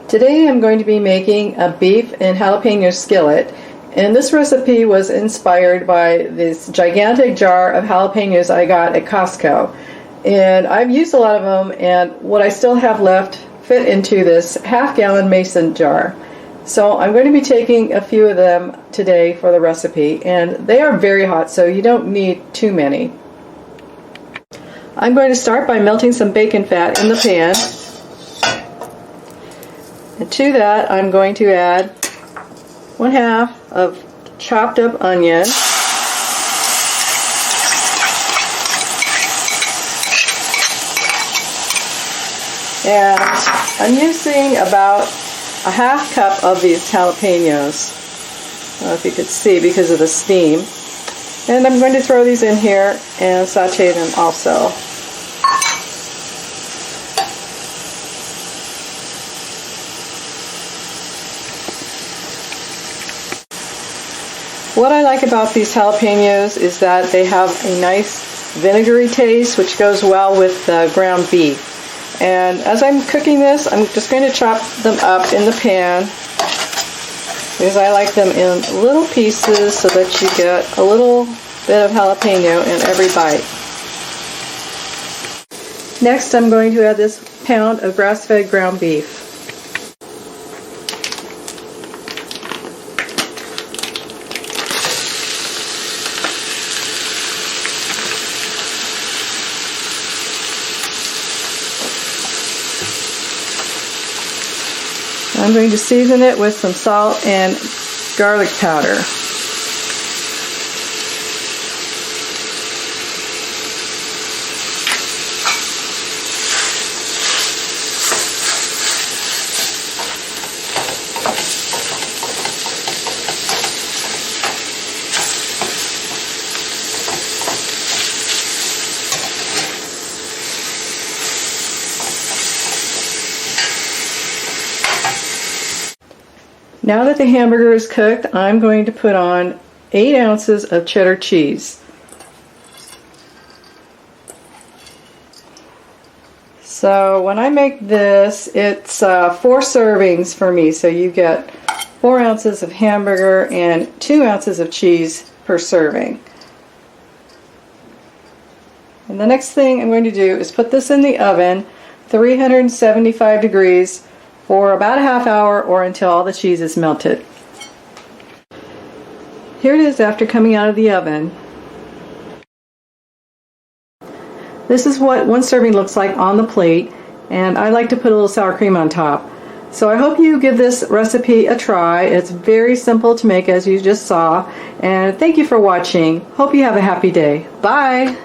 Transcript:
Today I'm going to be making a beef and jalapeno skillet, and this recipe was inspired by this gigantic jar of jalapenos I got at Costco. And I've used a lot of them, and what I still have left fit into this half-gallon mason jar. So I'm going to be taking a few of them today for the recipe, and they are very hot, so you don't need too many. I'm going to start by melting some bacon fat in the pan. And to that, I'm going to add 1/2 of chopped up onion, and I'm using about a 1/2 cup of these jalapenos. I don't know if you could see because of the steam. And I'm going to throw these in here and saute them also. What I like about these jalapenos is that they have a nice vinegary taste, which goes well with the ground beef. And as I'm cooking this, I'm just going to chop them up in the pan because I like them in little pieces so that you get a little bit of jalapeno in every bite. Next, I'm going to add this pound of grass-fed ground beef. I'm going to season it with some salt and garlic powder. Now that the hamburger is cooked, I'm going to put on 8 ounces of cheddar cheese. So when I make this, it's 4 servings for me. So you get 4 ounces of hamburger and 2 ounces of cheese per serving. And the next thing I'm going to do is put this in the oven, 375 degrees, for about a half hour or until all the cheese is melted. Here it is after coming out of the oven. This is what 1 serving looks like on the plate, and I like to put a little sour cream on top. So I hope you give this recipe a try. It's very simple to make, as you just saw, and thank you for watching. Hope you have a happy day. Bye!